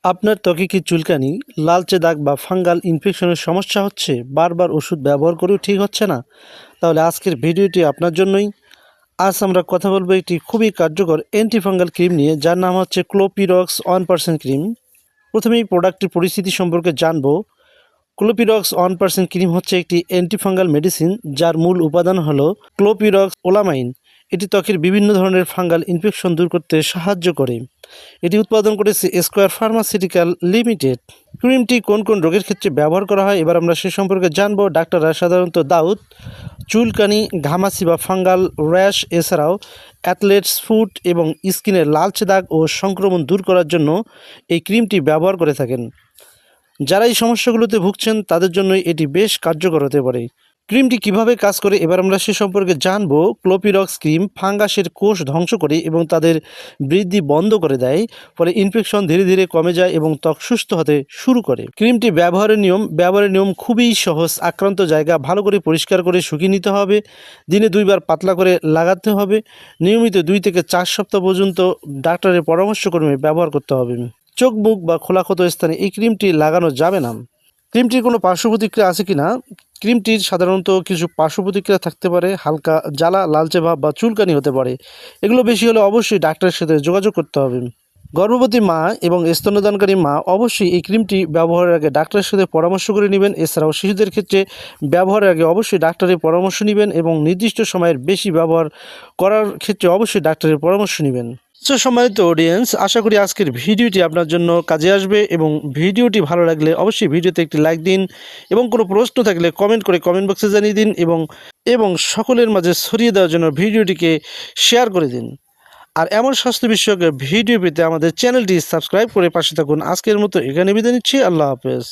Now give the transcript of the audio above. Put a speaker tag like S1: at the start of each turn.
S1: আপনার ত্বকে কি চুলকানি, লালচে দাগ বা ফাঙ্গাল ইনফেকশনের সমস্যা হচ্ছে? বারবার ওষুধ ব্যবহার করেও ঠিক হচ্ছে না? তাহলে আজকের ভিডিওটি আপনার জন্যই। আজ আমরা কথা বলবো একটি খুবই কার্যকর অ্যান্টিফাঙ্গাল ক্রিম নিয়ে, যার নাম হচ্ছে ক্লোপিরক্স 1% ক্রিম। প্রথমেই প্রোডাক্টটির পরিস্থিতি সম্পর্কে জানবো। ক্লোপিরক্স 1% ক্রিম হচ্ছে একটি অ্যান্টিফাঙ্গাল মেডিসিন, যার মূল উপাদান হলো ক্লোপিরক্স ওলামাইন। এটি ত্বকের বিভিন্ন ধরনের ফাঙ্গাল ইনফেকশন দূর করতে সাহায্য করে। এটি উৎপাদন করেছে স্কয়ার ফার্মাসিউটিক্যাল লিমিটেড। ক্রিমটি কোন কোন রোগের ক্ষেত্রে ব্যবহার করা হয় এবার আমরা সে সম্পর্কে জানবো। ডাক্তাররা সাধারণত দাউদ, চুলকানি, ঘামাচি বা ফাঙ্গাল র্যাশ, এছাড়াও অ্যাথলেটস ফুট এবং স্কিনের লালচে দাগ ও সংক্রমণ দূর করার জন্য এই ক্রিমটি ব্যবহার করে থাকেন। যারা এই সমস্যাগুলোতে ভুগছেন তাদের জন্যই এটি বেশ কার্যকর হতে পারে। ক্রিমটি কিভাবে কাজ করে এবার আমরা সে সম্পর্কে জানবো। ক্লোপিরক্স ক্রিম ফাঙ্গাসের কোষ ধ্বংস করে এবং তাদের বৃদ্ধি বন্ধ করে দেয়, ফলে ইনফেকশন ধীরে ধীরে কমে যায় এবং ত্বক সুস্থ হতে শুরু করে। ক্রিমটি ব্যবহারের নিয়ম খুবই সহজ। আক্রান্ত জায়গা ভালো করে পরিষ্কার করে শুকিয়ে নিতে হবে। দিনে 2 বার পাতলা করে লাগাতে হবে। নিয়মিত 2 থেকে 4 সপ্তাহ পর্যন্ত ডাক্তারের পরামর্শক্রমে ব্যবহার করতে হবে। চোখ, মুখ বা খোলাক্ষত স্থানে এই ক্রিমটি লাগানো যাবে না। ক্রিমটির কোনো পার্শ্ব প্রতিক্রিয়া আছে কিনা? ক্রিমটির সাধারণত কিছু পার্শ্ব প্রতিক্রিয়া থাকতে পারে। হালকা জ্বালা, লালচে ভাব বা চুলকানি হতে পারে। এগুলো বেশি হলে অবশ্যই ডাক্তারের সাথে যোগাযোগ করতে হবে। গর্ভবতী মা এবং স্তন্যদানকারী মা অবশ্যই এই ক্রিমটি ব্যবহারের আগে ডাক্তারের সাথে পরামর্শ করে নেবেন। এছাড়াও শিশুদের ক্ষেত্রে ব্যবহারের আগে অবশ্যই ডাক্তারের পরামর্শ নেবেন এবং নির্দিষ্ট সময়ের বেশি ব্যবহার করার ক্ষেত্রে অবশ্যই ডাক্তারের পরামর্শ নেবেন। তো সম্মানিত অডিয়েন্স, আশা করি আজকের ভিডিওটি আপনার জন্য কাজে আসবে এবং ভিডিওটি ভালো লাগলে অবশ্যই ভিডিওতে একটি লাইক দিন এবং কোনো প্রশ্ন থাকলে কমেন্ট করে কমেন্ট বক্সে জানিয়ে দিন এবং সকলের মাঝে ছড়িয়ে দেওয়ার জন্য ভিডিওটিকে শেয়ার করে দিন। আর এমন স্বাস্থ্য বিষয়ক ভিডিও পেতে আমাদের চ্যানেলটি সাবস্ক্রাইব করে পাশে থাকুন। আজকের মতো এখানে বিদায় নিচ্ছি। আল্লাহ হাফেজ।